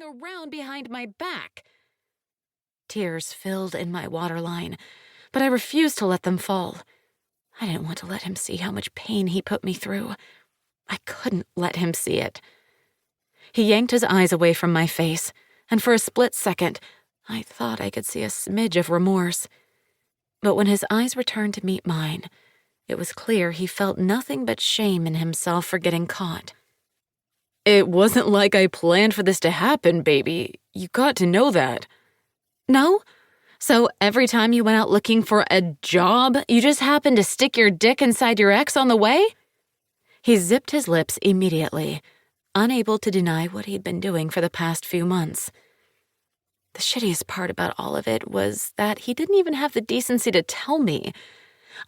around behind my back. Tears filled in my waterline, but I refused to let them fall. I didn't want to let him see how much pain he put me through. I couldn't let him see it. He yanked his eyes away from my face, and for a split second, I thought I could see a smidge of remorse. But when his eyes returned to meet mine, it was clear he felt nothing but shame in himself for getting caught. "It wasn't like I planned for this to happen, baby. You got to know that." "No? So every time you went out looking for a job, you just happened to stick your dick inside your ex on the way?" He zipped his lips immediately, unable to deny what he'd been doing for the past few months. The shittiest part about all of it was that he didn't even have the decency to tell me.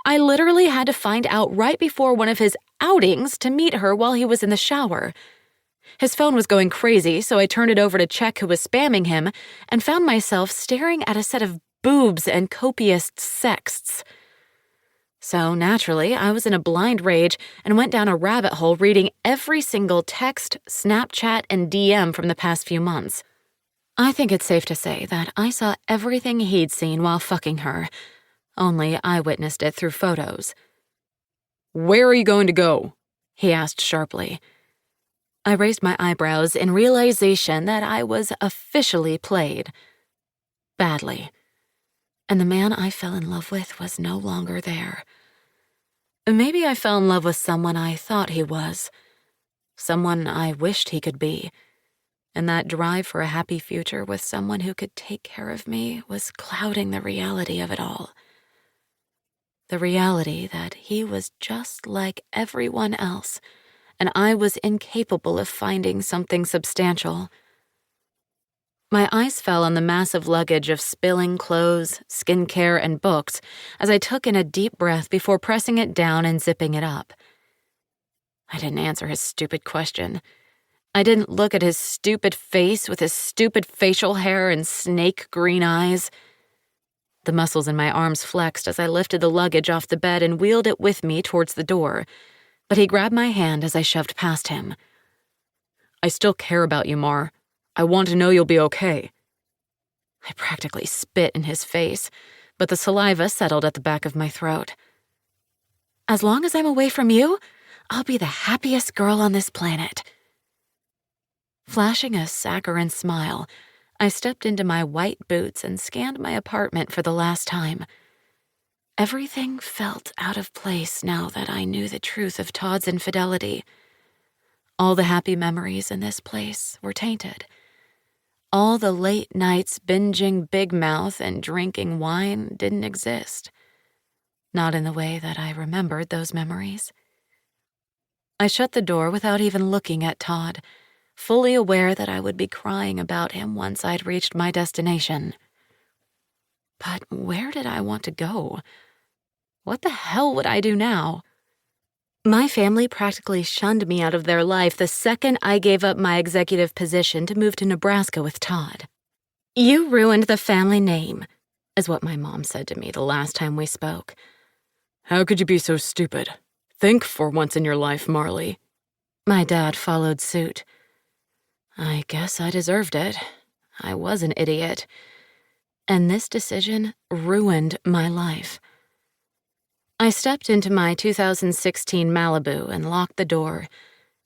I literally had to find out right before one of his outings to meet her while he was in the shower. His phone was going crazy, so I turned it over to check who was spamming him and found myself staring at a set of boobs and copious sexts. So naturally, I was in a blind rage and went down a rabbit hole reading every single text, Snapchat, and DM from the past few months. I think it's safe to say that I saw everything he'd seen while fucking her, only I witnessed it through photos. "Where are you going to go?" he asked sharply. I raised my eyebrows in realization that I was officially played. Badly. And the man I fell in love with was no longer there. Maybe I fell in love with someone I thought he was, someone I wished he could be, and that drive for a happy future with someone who could take care of me was clouding the reality of it all. The reality that he was just like everyone else, and I was incapable of finding something substantial. My eyes fell on the massive luggage of spilling clothes, skincare, and books as I took in a deep breath before pressing it down and zipping it up. I didn't answer his stupid question. I didn't look at his stupid face with his stupid facial hair and snake green eyes. The muscles in my arms flexed as I lifted the luggage off the bed and wheeled it with me towards the door, but he grabbed my hand as I shoved past him. "I still care about you, Mar. I want to know you'll be okay." I practically spit in his face, but the saliva settled at the back of my throat. "As long as I'm away from you, I'll be the happiest girl on this planet." Flashing a saccharine smile, I stepped into my white boots and scanned my apartment for the last time. Everything felt out of place now that I knew the truth of Todd's infidelity. All the happy memories in this place were tainted. All the late nights binging Big Mouth and drinking wine didn't exist. Not in the way that I remembered those memories. I shut the door without even looking at Todd, fully aware that I would be crying about him once I'd reached my destination. But where did I want to go? What the hell would I do now? My family practically shunned me out of their life the second I gave up my executive position to move to Nebraska with Todd. "You ruined the family name," is what my mom said to me the last time we spoke. "How could you be so stupid? Think for once in your life, Marley." My dad followed suit. I guess I deserved it. I was an idiot. And this decision ruined my life. I stepped into my 2016 Malibu and locked the door,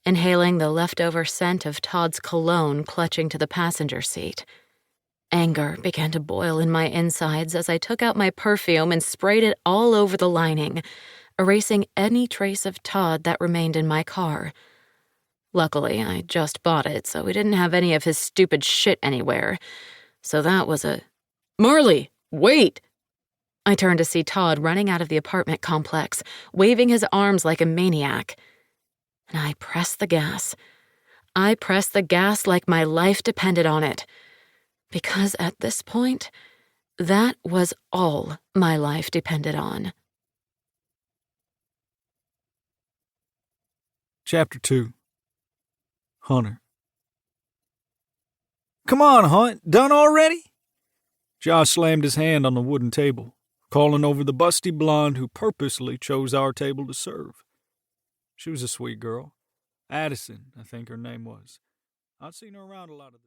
inhaling the leftover scent of Todd's cologne clutching to the passenger seat. Anger began to boil in my insides as I took out my perfume and sprayed it all over the lining, erasing any trace of Todd that remained in my car. Luckily, I just bought it, so we didn't have any of his stupid shit anywhere. So that was a... "Marley, wait!" I turned to see Todd running out of the apartment complex, waving his arms like a maniac. And I pressed the gas. I pressed the gas like my life depended on it. Because at this point, that was all my life depended on. Chapter 2. Hunter. "Come on, Hunt, done already?" Josh slammed his hand on the wooden table, calling over the busty blonde who purposely chose our table to serve. She was a sweet girl. Addison, I think her name was. I'd seen her around a lot of the